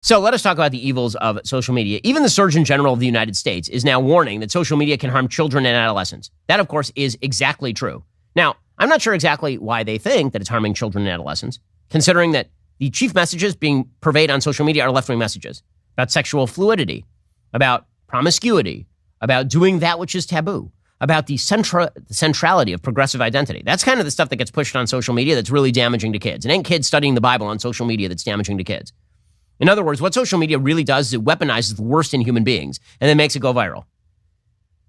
So let us talk about the evils of social media. Even the Surgeon General of the United States is now warning that social media can harm children and adolescents. That, of course, is exactly true. Now, I'm not sure exactly why they think that it's harming children and adolescents, considering that the chief messages being purveyed on social media are left-wing messages about sexual fluidity, about promiscuity, about doing that which is taboo, about the centrality of progressive identity. That's kind of the stuff that gets pushed on social media that's really damaging to kids. It ain't kids studying the Bible on social media that's damaging to kids. In other words, what social media really does is it weaponizes the worst in human beings and then makes it go viral.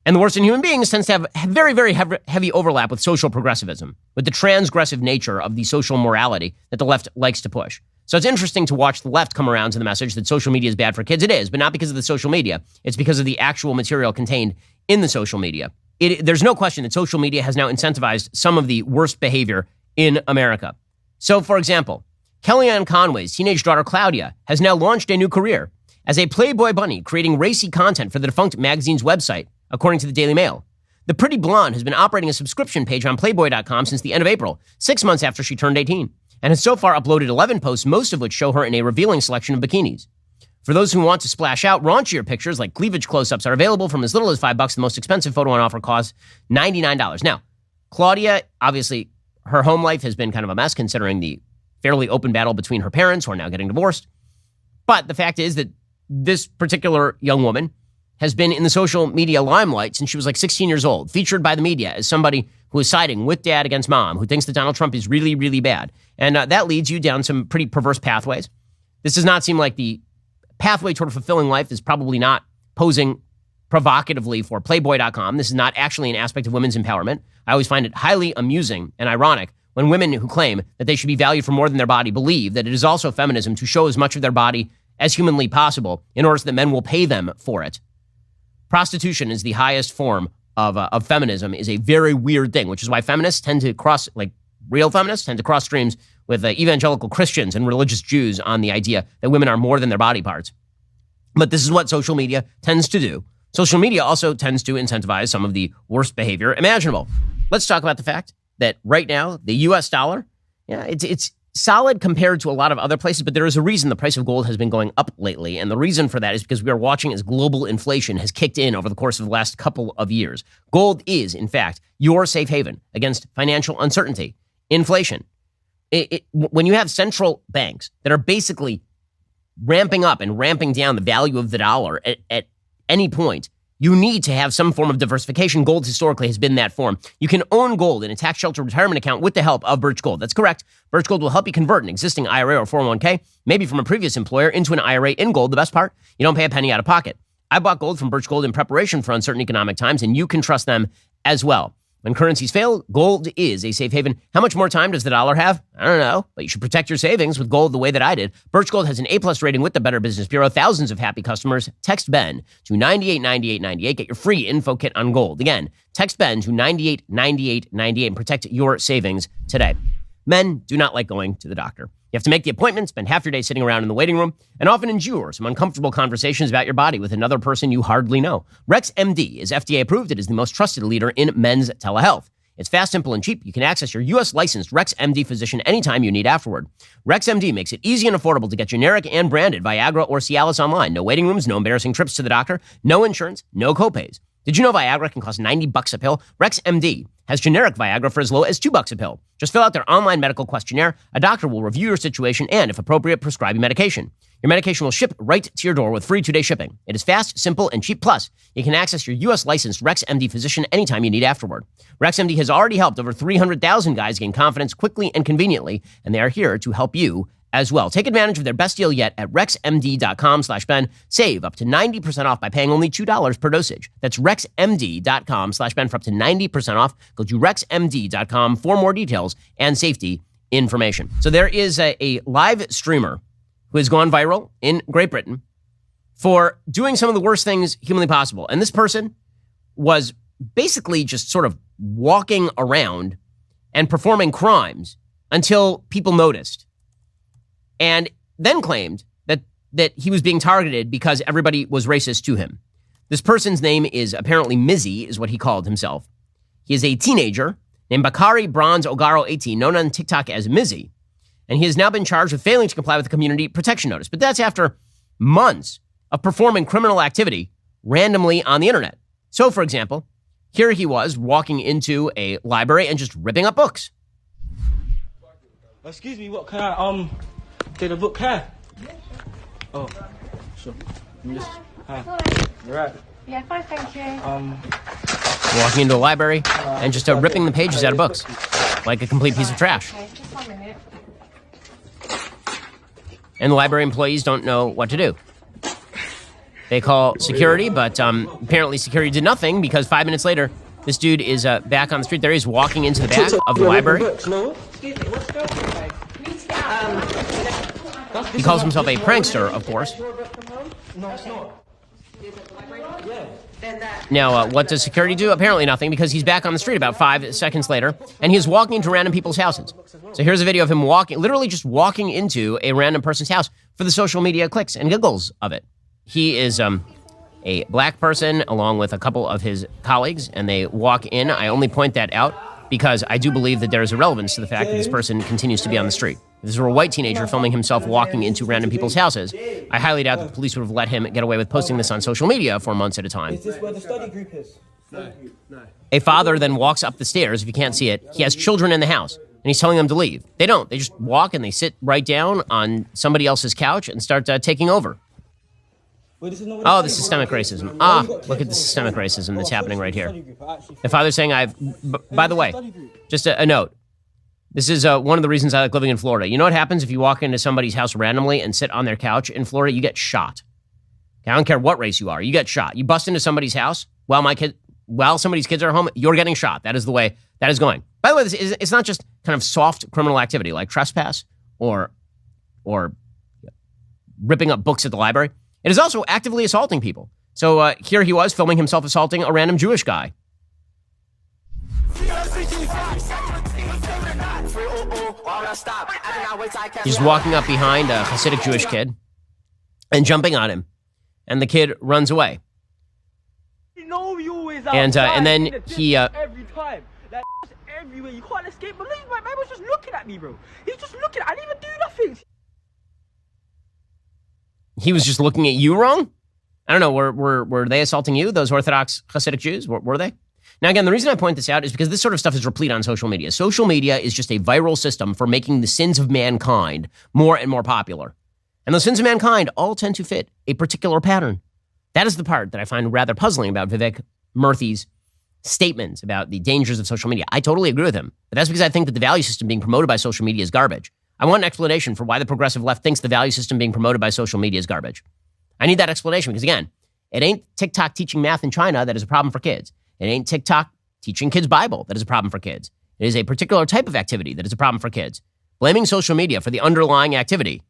And the worst in human beings tends to have very, very heavy overlap with social progressivism, with the transgressive nature of the social morality that the left likes to push. So it's interesting to watch the left come around to the message that social media is bad for kids. It is, but not because of the social media. It's because of the actual material contained in the social media. There's no question that social media has now incentivized some of the worst behavior in America. So, for example, Kellyanne Conway's teenage daughter, Claudia, has now launched a new career as a Playboy bunny, creating racy content for the defunct magazine's website, according to the Daily Mail. The pretty blonde has been operating a subscription page on Playboy.com since the end of April, 6 months after she turned 18, and has so far uploaded 11 posts, most of which show her in a revealing selection of bikinis. For those who want to splash out, raunchier pictures like cleavage close-ups are available from as little as $5. The most expensive photo on offer costs $99. Now, Claudia, obviously, her home life has been kind of a mess considering the fairly open battle between her parents who are now getting divorced. But the fact is that this particular young woman has been in the social media limelight since she was like 16 years old, featured by the media as somebody who is siding with dad against mom, who thinks that Donald Trump is really, really bad. And that leads you down some pretty perverse pathways. This does not seem like the pathway toward a fulfilling life is probably not posing provocatively for Playboy.com. This is not actually an aspect of women's empowerment. I always find it highly amusing and ironic when women who claim that they should be valued for more than their body believe that it is also feminism to show as much of their body as humanly possible in order so that men will pay them for it. Prostitution is the highest form of feminism, is a very weird thing, which is why feminists tend to cross, like real feminists tend to cross streams with evangelical Christians and religious Jews on the idea that women are more than their body parts. But this is what social media tends to do. Social media also tends to incentivize some of the worst behavior imaginable. Let's talk about the fact that right now, the U.S. dollar, it's solid compared to a lot of other places, but there is a reason the price of gold has been going up lately. And the reason for that is because we are watching as global inflation has kicked in over the course of the last couple of years. Gold is, in fact, your safe haven against financial uncertainty, inflation. When you have central banks that are basically ramping up and ramping down the value of the dollar at any point, you need to have some form of diversification. Gold historically has been that form. You can own gold in a tax shelter retirement account with the help of Birch Gold. That's correct. Birch Gold will help you convert an existing IRA or 401k, maybe from a previous employer, into an IRA in gold. The best part, you don't pay a penny out of pocket. I bought gold from Birch Gold in preparation for uncertain economic times, and you can trust them as well. When currencies fail, gold is a safe haven. How much more time does the dollar have? I don't know, but you should protect your savings with gold the way that I did. Birch Gold has an A+ rating with the Better Business Bureau. Thousands of happy customers. Text Ben to 989898. Get your free info kit on gold. Again, text Ben to 989898 and protect your savings today. Men do not like going to the doctor. You have to make the appointment, spend half your day sitting around in the waiting room, and often endure some uncomfortable conversations about your body with another person you hardly know. Rex MD is FDA approved. It is the most trusted leader in men's telehealth. It's fast, simple, and cheap. You can access your U.S. licensed Rex MD physician anytime you need afterward. Rex MD makes it easy and affordable to get generic and branded Viagra or Cialis online. No waiting rooms, no embarrassing trips to the doctor, no insurance, no copays. Did you know Viagra can cost $90 a pill? Rex MD has generic Viagra for as low as $2 a pill. Just fill out their online medical questionnaire. A doctor will review your situation and, if appropriate, prescribe you medication. Your medication will ship right to your door with free 2-day shipping. It is fast, simple, and cheap. Plus, you can access your U.S. licensed Rex MD physician anytime you need afterward. Rex MD has already helped over 300,000 guys gain confidence quickly and conveniently, and they are here to help you as well. Take advantage of their best deal yet at rexmd.com/Ben. Save up to 90% off by paying only $2 per dosage. That's rexmd.com/Ben for up to 90% off. Go to rexmd.com for more details and safety information. So there is a live streamer who has gone viral in Great Britain for doing some of the worst things humanly possible. And this person was basically just sort of walking around and performing crimes until people noticed. And then claimed that he was being targeted because everybody was racist to him. This person's name is apparently Mizzy, is what he called himself. He is a teenager named Bakari Bronze Ogaro 18, known on TikTok as Mizzy. And he has now been charged with failing to comply with the community protection notice. But that's after months of performing criminal activity randomly on the internet. So, for example, here he was walking into a library and just ripping up books. Excuse me, what can I get a book here? Oh, sure. Let me just. Hi. You're right. Yeah, fine, thank you. Walking into a library and just ripping the pages out of books like a complete piece of trash. Okay, just 1 minute. And the library employees don't know what to do. They call security, but apparently security did nothing because 5 minutes later, this dude is back on the street. There he is walking into the back of the library. He calls himself a prankster, of course. No, it's not. Now, what does security do? Apparently nothing, because he's back on the street about 5 seconds later, and he's walking into random people's houses. So here's a video of him literally just walking into a random person's house for the social media clicks and giggles of it. He is a black person along with a couple of his colleagues, and they walk in. I only point that out because I do believe that there is a relevance to the fact that this person continues to be on the street. If this were a white teenager filming himself walking into random people's houses, I highly doubt that the police would have let him get away with posting this on social media for months at a time. Is this where the study group is? No. A father then walks up the stairs. If you can't see it, he has children in the house, and he's telling them to leave. They don't. They just walk and they sit right down on somebody else's couch and start taking over. Wait, Oh, the systemic racism. Ah, look at the systemic racism that's happening right here. The father's saying, by the way, just a note. This is one of the reasons I like living in Florida. You know what happens if you walk into somebody's house randomly and sit on their couch in Florida? You get shot. Okay, I don't care what race you are. You get shot. You bust into somebody's house while somebody's kids are home, you're getting shot. That is the way that is going. By the way, it's not just kind of soft criminal activity like trespass or ripping up books at the library. It is also actively assaulting people. So here he was filming himself assaulting a random Jewish guy. He's walking up behind a Hasidic Jewish kid and jumping on him. And the kid runs away. And then he... every time. Like, everywhere. You can't escape. Believe me, man was just looking at me, bro. He's just looking. I didn't even do nothing. He was just looking at you wrong? I don't know. Were they assaulting you, those Orthodox Hasidic Jews? Were they? Now, again, the reason I point this out is because this sort of stuff is replete on social media. Social media is just a viral system for making the sins of mankind more and more popular. And those sins of mankind all tend to fit a particular pattern. That is the part that I find rather puzzling about Vivek Murthy's statements about the dangers of social media. I totally agree with him, but that's because I think that the value system being promoted by social media is garbage. I want an explanation for why the progressive left thinks the value system being promoted by social media is garbage. I need that explanation because, again, it ain't TikTok teaching math in China that is a problem for kids. It ain't TikTok teaching kids Bible that is a problem for kids. It is a particular type of activity that is a problem for kids. Blaming social media for the underlying activity.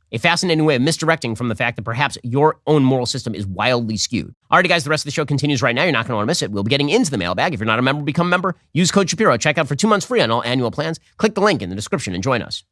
A fascinating way of misdirecting from the fact that perhaps your own moral system is wildly skewed. Alrighty, guys, the rest of the show continues right now. You're not going to want to miss it. We'll be getting into the mailbag. If you're not a member, become a member. Use code Shapiro. Check out for 2 months free on all annual plans. Click the link in the description and join us.